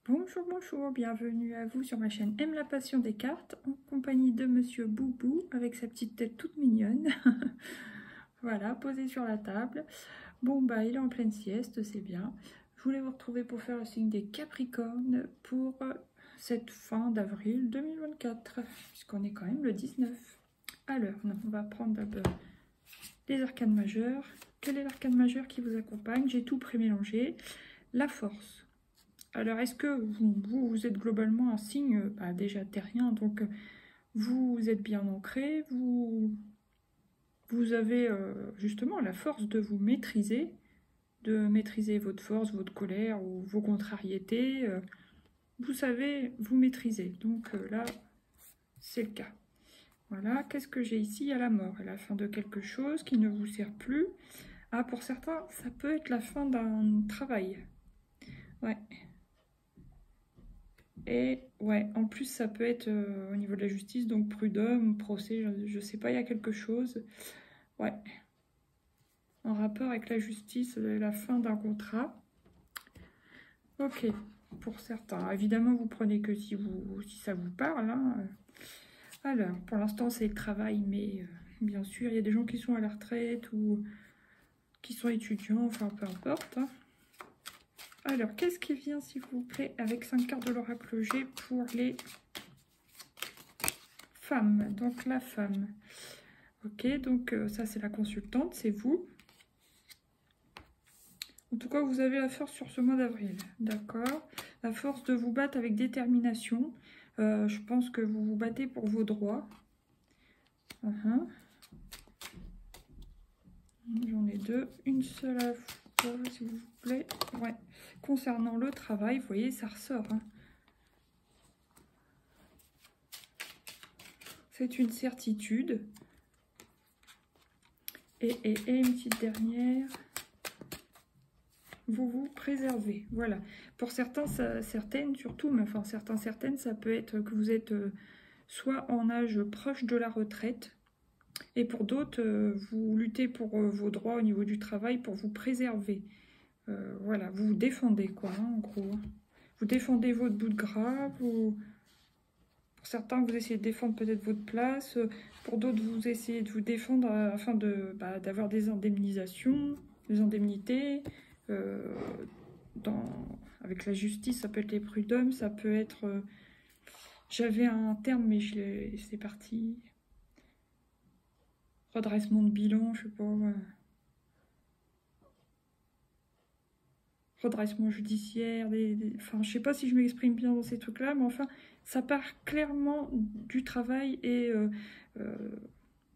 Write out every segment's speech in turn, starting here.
Bonjour, bonjour, bienvenue à vous sur ma chaîne Aime la passion des cartes, en compagnie de Monsieur Boubou, avec sa petite tête toute mignonne. Voilà, posé sur la table. Bon, bah, il est en pleine sieste, c'est bien. Je voulais vous retrouver pour faire le signe des Capricornes pour cette fin d'avril 2024, puisqu'on est quand même le 19. Alors, non, on va prendre d'abord les arcanes majeures. Quel est l'arcane majeur qui vous accompagne? J'ai tout prémélangé. La force. Alors, est-ce que vous êtes globalement un signe déjà terrien, donc vous êtes bien ancré, vous avez justement la force de vous maîtriser, de maîtriser votre force, votre colère ou vos contrariétés. Vous savez vous maîtriser, donc là, c'est le cas. Voilà, qu'est-ce que j'ai ici? À la mort, à la fin de quelque chose qui ne vous sert plus. Ah, pour certains, ça peut être la fin d'un travail. Ouais. Et ouais, en plus ça peut être au niveau de la justice, donc prud'homme, procès, je sais pas, il y a quelque chose. Ouais, en rapport avec la justice, la fin d'un contrat. Ok, pour certains. Évidemment, vous prenez que si ça vous parle. Hein. Alors, pour l'instant, c'est le travail, mais bien sûr, il y a des gens qui sont à la retraite ou qui sont étudiants, enfin peu importe. Hein. Alors, qu'est-ce qui vient, s'il vous plaît, avec 5 cartes de l'oracle G pour les femmes? Donc, la femme. Ok, donc ça, c'est la consultante, c'est vous. En tout cas, vous avez la force sur ce mois d'avril. D'accord. La force de vous battre avec détermination. Je pense que vous vous battez pour vos droits. J'en ai deux. Une seule à la fois, s'il vous plaît. Ouais. Concernant le travail, vous voyez, ça ressort. Hein. C'est une certitude. Et une petite dernière. Vous vous préservez. Voilà. Pour certains, certaines surtout, mais enfin certaines, ça peut être que vous êtes soit en âge proche de la retraite, et pour d'autres, vous luttez pour vos droits au niveau du travail pour vous préserver. Voilà, vous vous défendez, quoi, hein, en gros. Vous défendez votre bout de gras, pour certains, vous essayez de défendre peut-être votre place, pour d'autres, vous essayez de vous défendre afin d'avoir des indemnisations, des indemnités. Avec la justice, ça peut être les prud'hommes, ça peut être... j'avais un terme, mais c'est parti. Redressement de bilan, je sais pas. Redressement judiciaire, enfin, je sais pas si je m'exprime bien dans ces trucs-là, mais enfin, ça part clairement du travail et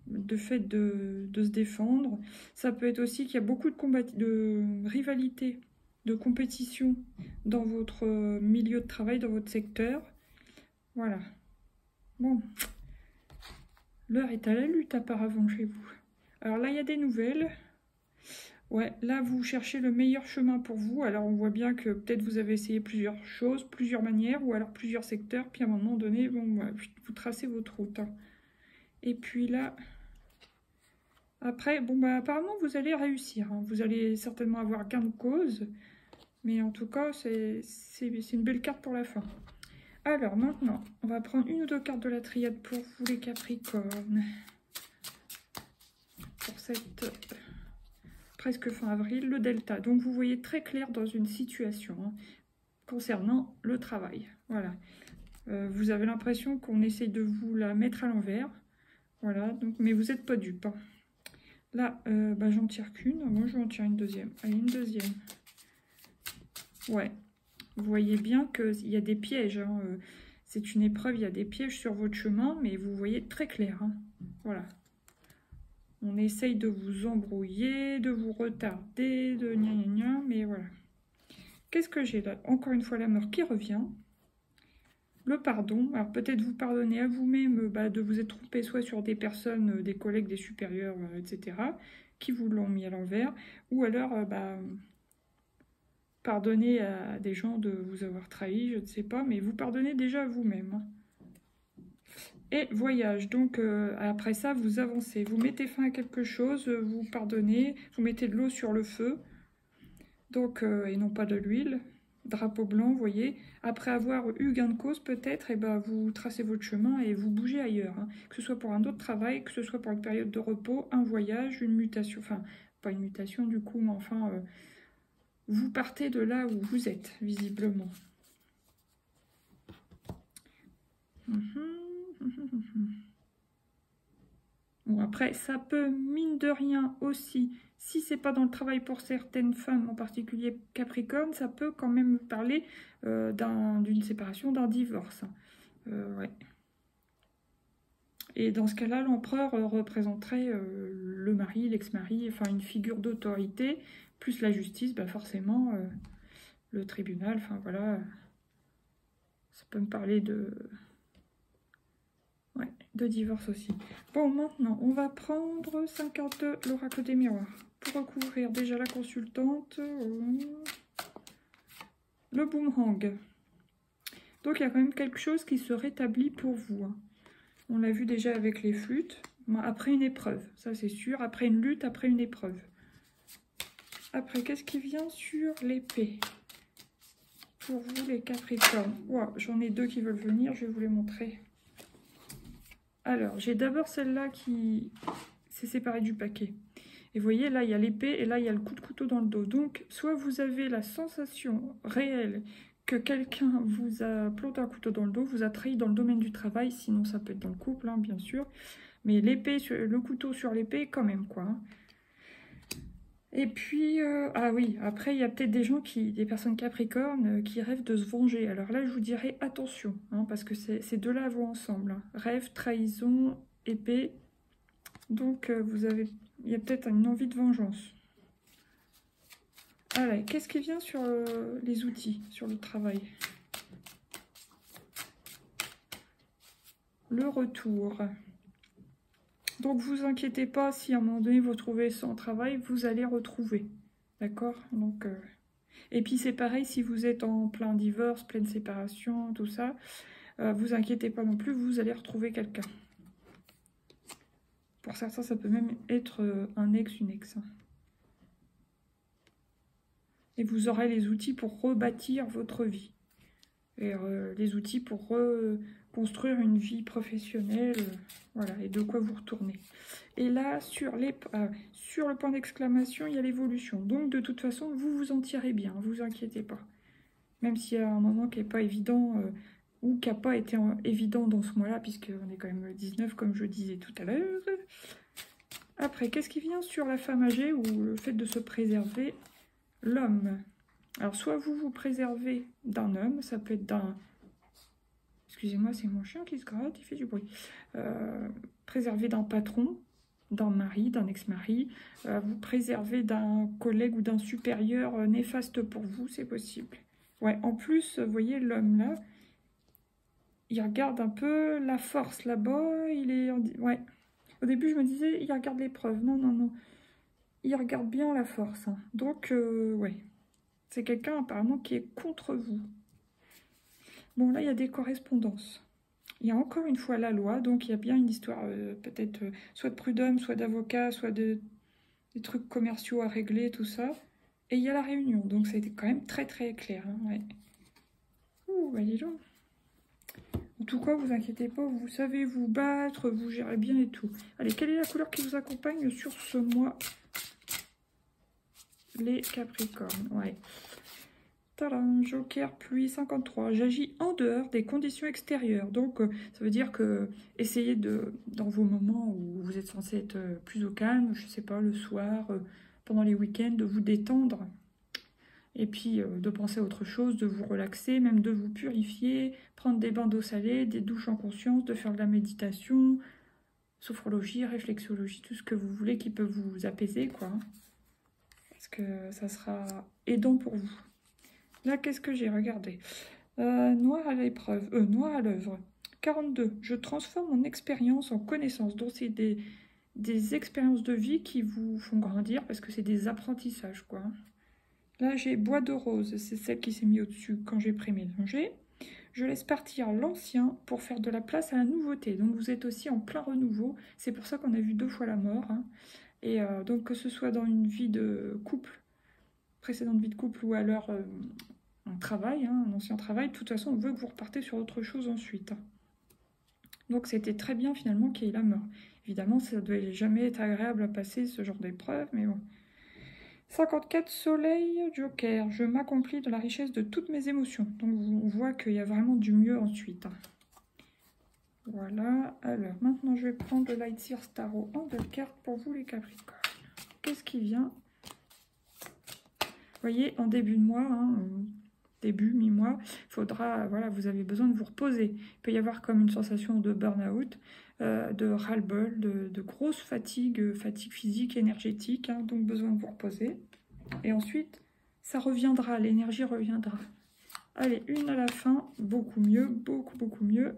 de fait de se défendre. Ça peut être aussi qu'il y a beaucoup de rivalité, de compétition dans votre milieu de travail, dans votre secteur. Voilà. Bon. L'heure est à la lutte apparemment chez vous. Alors là, il y a des nouvelles. Ouais, là, vous cherchez le meilleur chemin pour vous. Alors, on voit bien que peut-être vous avez essayé plusieurs choses, plusieurs manières, ou alors plusieurs secteurs. Puis à un moment donné, bon, ouais, vous tracez votre route. Hein. Et puis là, après, bon, bah, apparemment, vous allez réussir. Hein. Vous allez certainement avoir gain de cause. Mais en tout cas, c'est une belle carte pour la fin. Alors, maintenant, on va prendre une ou deux cartes de la triade pour vous, les Capricornes. Pour cette... presque fin avril, le delta. Donc vous voyez très clair dans une situation hein, concernant le travail. Voilà. Vous avez l'impression qu'on essaye de vous la mettre à l'envers. Voilà, donc, mais vous n'êtes pas dupe. Hein. Là, j'en tire qu'une. Moi, je vais en tirer une deuxième. Allez, une deuxième. Ouais. Vous voyez bien qu'il y a des pièges. Hein. C'est une épreuve, il y a des pièges sur votre chemin, mais vous voyez très clair. Hein. Voilà. On essaye de vous embrouiller, de vous retarder, de gna gna gna, mais voilà. Qu'est-ce que j'ai là? Encore une fois, la mort qui revient. Le pardon. Alors peut-être vous pardonnez à vous-même de vous être trompé soit sur des personnes, des collègues, des supérieurs, etc., qui vous l'ont mis à l'envers. Ou alors, pardonnez à des gens de vous avoir trahi, je ne sais pas, mais vous pardonnez déjà à vous-même. Hein. Et voyage, donc après ça, vous avancez, vous mettez fin à quelque chose, vous pardonnez, vous mettez de l'eau sur le feu, donc, et non pas de l'huile. drapeau blanc, vous voyez. Après avoir eu gain de cause, peut-être, et ben, vous tracez votre chemin et vous bougez ailleurs. Hein. Que ce soit pour un autre travail, que ce soit pour une période de repos, un voyage, une mutation. Enfin, pas une mutation du coup, mais enfin, vous partez de là où vous êtes, visiblement. Bon, après, ça peut, mine de rien aussi, si c'est pas dans le travail pour certaines femmes, en particulier Capricorne, ça peut quand même parler d'une séparation, d'un divorce. Ouais. Et dans ce cas-là, l'empereur représenterait le mari, l'ex-mari, enfin une figure d'autorité, plus la justice, bah forcément, le tribunal, enfin voilà, ça peut me parler ouais, de divorce aussi. Bon, maintenant, on va prendre 52, l'oracle des miroirs, pour recouvrir déjà la consultante, le boomerang. Donc, il y a quand même quelque chose qui se rétablit pour vous. Hein. On l'a vu déjà avec les flûtes. Après une épreuve, ça c'est sûr. Après une lutte, après une épreuve. Après, qu'est-ce qui vient sur l'épée? Pour vous, les Capricornes. Wow, j'en ai deux qui veulent venir, je vais vous les montrer. Alors, j'ai d'abord celle-là qui s'est séparée du paquet. Et vous voyez, là, il y a l'épée et là, il y a le coup de couteau dans le dos. Donc, soit vous avez la sensation réelle que quelqu'un vous a planté un couteau dans le dos, vous a trahi dans le domaine du travail, sinon ça peut être dans le couple, hein, bien sûr. Mais l'épée, le couteau sur l'épée, quand même, quoi. Hein. Et puis, ah oui, après, il y a peut-être des gens, des personnes capricornes, qui rêvent de se venger. Alors là, je vous dirais attention, hein, parce que ces deux-là vont ensemble. Hein. Rêve, trahison, épée. Donc, il y a peut-être une envie de vengeance. Allez, qu'est-ce qui vient sur les outils, sur le travail? Le retour. Donc, vous inquiétez pas, si à un moment donné vous trouvez sans travail, vous allez retrouver. D'accord? Donc, et puis c'est pareil, si vous êtes en plein divorce, pleine séparation, tout ça, vous inquiétez pas non plus, vous allez retrouver quelqu'un. Pour certains, ça peut même être un ex, une ex. Et vous aurez les outils pour rebâtir votre vie. Et les outils pour reconstruire une vie professionnelle, voilà, et de quoi vous retourner. Et là, sur le point d'exclamation, il y a l'évolution. Donc, de toute façon, vous vous en tirez bien, ne vous inquiétez pas. Même s'il y a un moment qui n'est pas évident, ou qui n'a pas été évident dans ce mois-là, puisqu'on est quand même le 19, comme je disais tout à l'heure. Après, qu'est-ce qui vient sur la femme âgée, ou le fait de se préserver? L'homme. Alors, soit vous vous préservez d'un homme, ça peut être d'un... Excusez-moi, c'est mon chien qui se gratte, il fait du bruit. Préserver d'un patron, d'un mari, d'un ex-mari. Vous préservez d'un collègue ou d'un supérieur néfaste pour vous, c'est possible. Ouais, en plus, vous voyez, l'homme là, il regarde un peu la force là-bas, il est... Ouais. Au début, je me disais, il regarde l'épreuve. Non, non, non. Il regarde bien la force. Hein. Donc, ouais. C'est quelqu'un apparemment qui est contre vous. Bon, là, il y a des correspondances. Il y a encore une fois la loi, donc il y a bien une histoire peut-être soit de prud'homme, soit d'avocat, soit des trucs commerciaux à régler, tout ça. Et il y a la réunion, donc ça a été quand même très très clair. Hein, ouais. Ouh, bah dis donc. En tout cas, vous inquiétez pas, vous savez vous battre, vous gérez bien et tout. Allez, quelle est la couleur qui vous accompagne sur ce mois? Les Capricornes, ouais. Tadam, Joker, pluie 53. J'agis en dehors des conditions extérieures. Donc, ça veut dire que essayez dans vos moments où vous êtes censé être plus au calme, je sais pas, le soir, pendant les week-ends, de vous détendre. Et puis, de penser à autre chose, de vous relaxer, même de vous purifier, prendre des bains d'eau salée, des douches en conscience, de faire de la méditation, sophrologie, réflexologie, tout ce que vous voulez qui peut vous apaiser, quoi. Parce que ça sera aidant pour vous. Là, qu'est-ce que j'ai regardé? Noir à l'épreuve, noir à l'œuvre. 42. Je transforme mon expérience en connaissance. Donc, c'est des expériences de vie qui vous font grandir parce que c'est des apprentissages, quoi. Là, j'ai bois de rose. C'est celle qui s'est mise au-dessus quand j'ai pré-mélangé. Je laisse partir l'ancien pour faire de la place à la nouveauté. Donc, vous êtes aussi en plein renouveau. C'est pour ça qu'on a vu 2 fois la mort. Hein. Et donc, que ce soit dans une vie de couple, précédente vie de couple, ou alors un travail, hein, un ancien travail. De toute façon, on veut que vous repartez sur autre chose ensuite. Donc c'était très bien finalement qu'il y ait la mort. Évidemment, ça ne devait jamais être agréable à passer ce genre d'épreuve, mais bon. 54 soleil, joker. Je m'accomplis de la richesse de toutes mes émotions. Donc on voit qu'il y a vraiment du mieux ensuite. Voilà. Alors maintenant je vais prendre le Light Sears Tarot en 2 cartes pour vous les Capricornes. Qu'est-ce qui vient? Vous voyez, en début de mois, hein, début, mi-mois, il faudra, voilà, vous avez besoin de vous reposer. Il peut y avoir comme une sensation de burn-out, de ras-le-bol, de grosse fatigue, fatigue physique, énergétique, hein, donc besoin de vous reposer. Et ensuite, ça reviendra, l'énergie reviendra. Allez, une à la fin, beaucoup mieux, beaucoup mieux.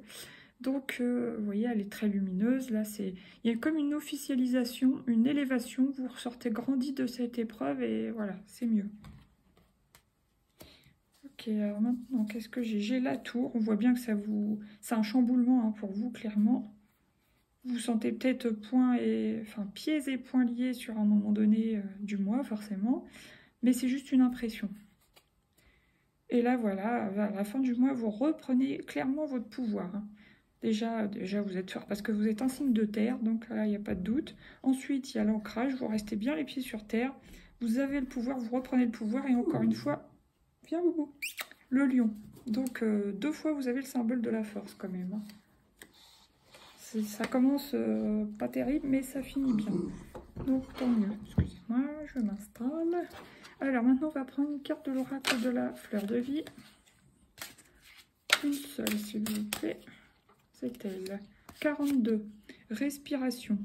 Donc, vous voyez, elle est très lumineuse. Là, il y a comme une officialisation, une élévation. Vous ressortez grandi de cette épreuve et voilà, c'est mieux. Ok, alors maintenant, qu'est-ce que j'ai? J'ai la tour. On voit bien que c'est un chamboulement hein, pour vous, clairement. Vous sentez peut-être pieds et poings liés sur un moment donné du mois, forcément. Mais c'est juste une impression. Et là, voilà, à la fin du mois, vous reprenez clairement votre pouvoir. Hein. Déjà, vous êtes fort parce que vous êtes un signe de terre, donc là, il n'y a pas de doute. Ensuite, il y a l'ancrage, vous restez bien les pieds sur terre. Vous avez le pouvoir, vous reprenez le pouvoir. Et encore une fois, viens, Boubou, le lion. Donc, 2 fois, vous avez le symbole de la force quand même. Hein. Ça commence pas terrible, mais ça finit bien. Donc, tant mieux. Excusez-moi, je m'installe. Alors, maintenant, on va prendre une carte de l'oracle de la fleur de vie. Une seule, s'il vous plaît. C'est elle. 42. Respiration.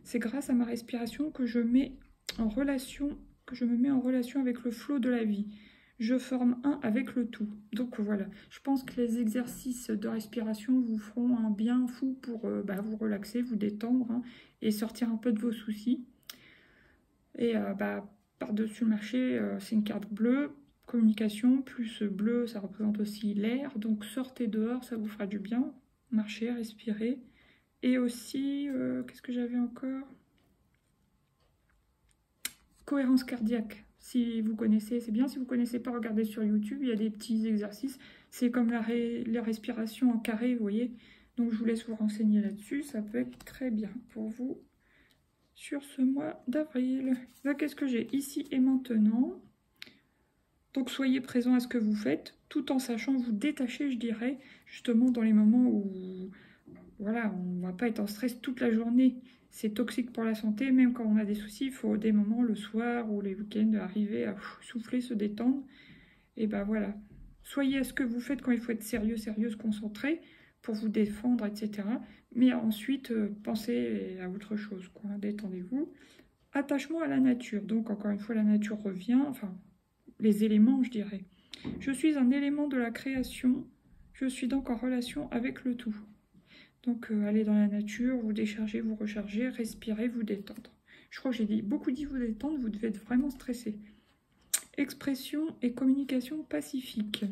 C'est grâce à ma respiration que je me mets en relation avec le flot de la vie. Je forme un avec le tout. Donc voilà, je pense que les exercices de respiration vous feront un bien fou pour vous relaxer, vous détendre hein, et sortir un peu de vos soucis. Et par-dessus le marché, c'est une carte bleue. Communication, plus bleu, ça représente aussi l'air. Donc sortez dehors, ça vous fera du bien. Marcher, respirer. Et aussi, qu'est-ce que j'avais encore? Cohérence cardiaque. Si vous connaissez, c'est bien. Si vous ne connaissez pas, regardez sur YouTube. Il y a des petits exercices. C'est comme la respiration en carré, vous voyez. Donc, je vous laisse vous renseigner là-dessus. Ça peut être très bien pour vous sur ce mois d'avril. Là, qu'est-ce que j'ai ici et maintenant? Donc, soyez présent à ce que vous faites, tout en sachant vous détacher, je dirais, justement dans les moments où voilà, on ne va pas être en stress toute la journée. C'est toxique pour la santé, même quand on a des soucis, il faut des moments le soir ou les week-ends arriver à souffler, se détendre. Et ben voilà, soyez à ce que vous faites quand il faut être sérieux, sérieuse, concentré pour vous défendre, etc. Mais ensuite, pensez à autre chose, quoi. Détendez-vous. Attachement à la nature. Donc encore une fois, la nature revient, enfin les éléments, je dirais. Je suis un élément de la création. Je suis donc en relation avec le tout. Donc, allez dans la nature, vous déchargez, vous rechargez, respirez, vous détendre. Je crois que j'ai beaucoup dit vous détendre, vous devez être vraiment stressé. Expression et communication pacifique.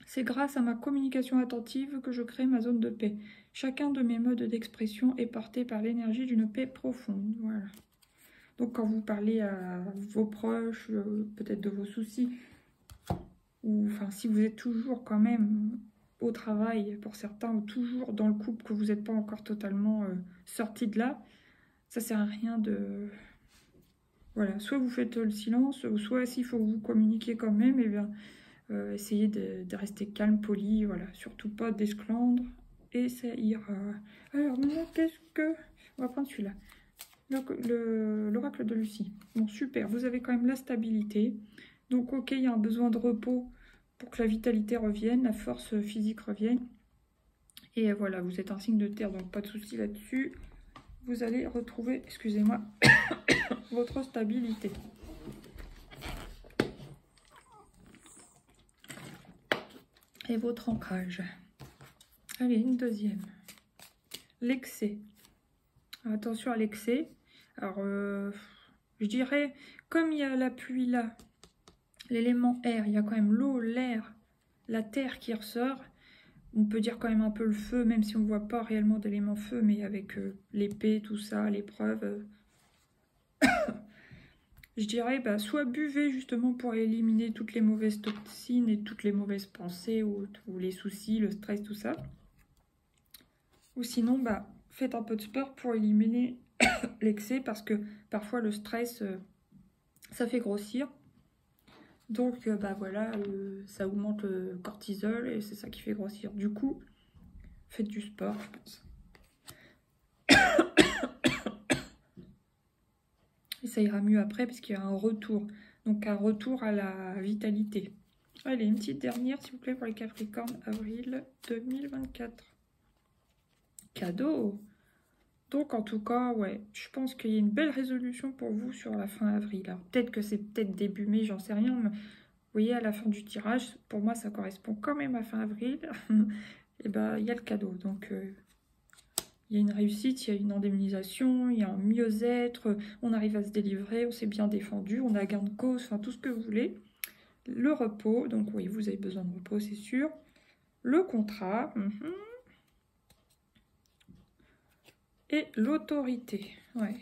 C'est grâce à ma communication attentive que je crée ma zone de paix. Chacun de mes modes d'expression est porté par l'énergie d'une paix profonde. Voilà. Donc, quand vous parlez à vos proches, peut-être de vos soucis, ou enfin, si vous êtes toujours quand même au travail pour certains ou toujours dans le couple que vous n'êtes pas encore totalement sorti de là, ça sert à rien de... Voilà, soit vous faites le silence, ou soit s'il faut que vous communiquiez quand même, eh bien, essayez de rester calme, poli, voilà, surtout pas d'esclandre, et ça ira. Alors maintenant, qu'est-ce que... On va prendre celui-là, l'oracle de Lucie. Bon, super, vous avez quand même la stabilité, donc ok, il y a un besoin de repos, pour que la vitalité revienne, la force physique revienne. Et voilà, vous êtes un signe de terre, donc pas de souci là-dessus. Vous allez retrouver, excusez-moi, votre stabilité. Et votre ancrage. Allez, une deuxième. L'excès. Attention à l'excès. Alors, je dirais, comme il y a la pluie là, l'élément air, il y a quand même l'eau, l'air, la terre qui ressort. On peut dire quand même un peu le feu, même si on ne voit pas réellement d'élément feu, mais avec l'épée, tout ça, l'épreuve. je dirais, bah, soit buvez justement pour éliminer toutes les mauvaises toxines et toutes les mauvaises pensées ou les soucis, le stress, tout ça. Ou sinon, bah, faites un peu de sport pour éliminer l'excès parce que parfois le stress, ça fait grossir. Donc, bah voilà, ça augmente le cortisol et c'est ça qui fait grossir. Du coup, faites du sport, je pense. Et ça ira mieux après parce qu'il y a un retour. Donc un retour à la vitalité. Allez, une petite dernière s'il vous plaît pour les Capricornes, avril 2024. Cadeau. Donc en tout cas, ouais, je pense qu'il y a une belle résolution pour vous sur la fin avril. Alors peut-être que c'est peut-être début mai, j'en sais rien, mais vous voyez à la fin du tirage, pour moi ça correspond quand même à fin avril. Et ben il y a le cadeau. Donc il y a une réussite, il y a une indemnisation, il y a un mieux-être, on arrive à se délivrer, on s'est bien défendu, on a gain de cause, enfin tout ce que vous voulez. Le repos, donc oui, vous avez besoin de repos, c'est sûr. Le contrat. Et l'autorité, ouais.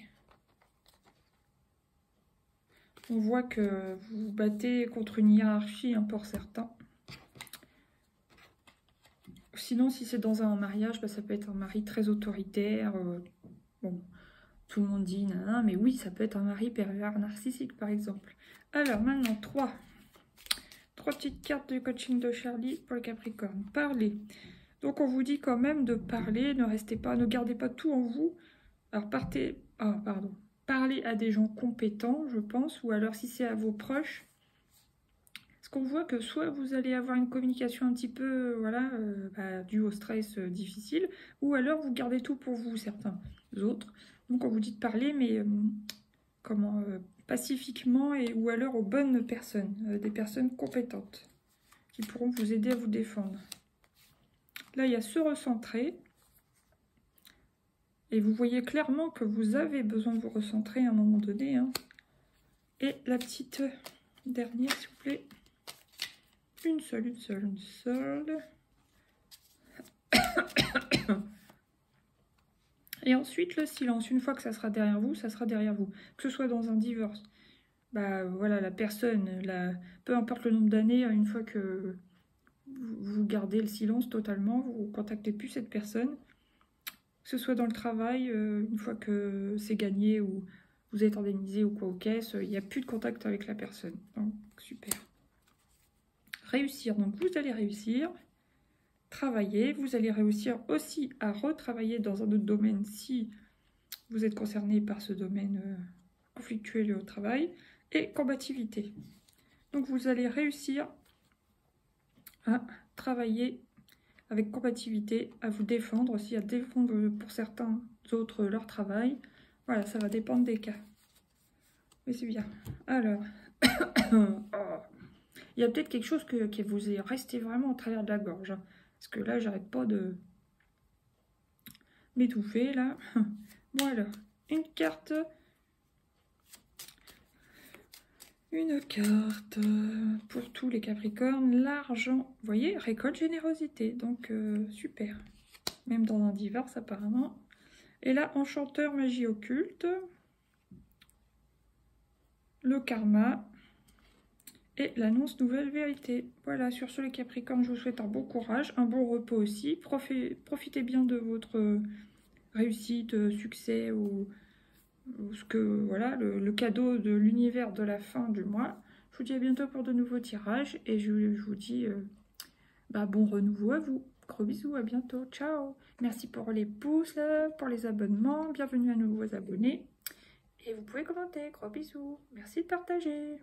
On voit que vous vous battez contre une hiérarchie, hein, pour certains. Sinon, si c'est dans un mariage, bah, ça peut être un mari très autoritaire. Bon, tout le monde dit, nan, mais oui, ça peut être un mari pervers narcissique, par exemple. Alors, maintenant, trois petites cartes de coaching de Charlie pour le Capricorne. Parlez. Donc, on vous dit quand même de parler, ne gardez pas tout en vous. Alors, parlez à des gens compétents, je pense, ou alors si c'est à vos proches. Parce qu'on voit que soit vous allez avoir une communication un petit peu, voilà, due au stress difficile, ou alors vous gardez tout pour vous, certains autres. Donc on vous dit de parler, mais pacifiquement, ou alors aux bonnes personnes, des personnes compétentes, qui pourront vous aider à vous défendre. Là, il y a se recentrer. Et vous voyez clairement que vous avez besoin de vous recentrer à un moment donné. Hein. Et la petite dernière, s'il vous plaît. Une seule. Et ensuite, le silence. Une fois que ça sera derrière vous, ça sera derrière vous. Que ce soit dans un divorce. Bah voilà, la personne, peu importe le nombre d'années, une fois que vous gardez le silence totalement, vous ne contactez plus cette personne. Que ce soit dans le travail, une fois que c'est gagné ou vous êtes indemnisé ou quoi aux caisses, il n'y a plus de contact avec la personne. Donc, super. Réussir, donc vous allez réussir. Travailler, vous allez réussir aussi à retravailler dans un autre domaine si vous êtes concerné par ce domaine conflictuel au travail. Et combativité. Donc vous allez réussir à travailler avec combativité, à vous défendre aussi, à défendre pour certains autres leur travail. Voilà, ça va dépendre des cas. Mais c'est bien. Alors, il y a peut-être quelque chose qui vous est resté vraiment au travers de la gorge. Hein, parce que là, j'arrête pas de m'étouffer, là. Bon alors, une carte. Une carte pour tous les Capricornes, l'argent, vous voyez, récolte générosité, donc super. Même dans un divorce apparemment. Et là, enchanteur, magie occulte, le karma et l'annonce nouvelle vérité. Voilà, sur ce les Capricornes, je vous souhaite un bon courage, un bon repos aussi. Profitez bien de votre réussite, succès ou ce que voilà le cadeau de l'univers de la fin du mois. Je vous dis à bientôt pour de nouveaux tirages et je vous dis bon renouveau à vous. Gros bisous, à bientôt, ciao. Merci pour les pouces, pour les abonnements, bienvenue à nouveaux abonnés et vous pouvez commenter. Gros bisous, merci de partager.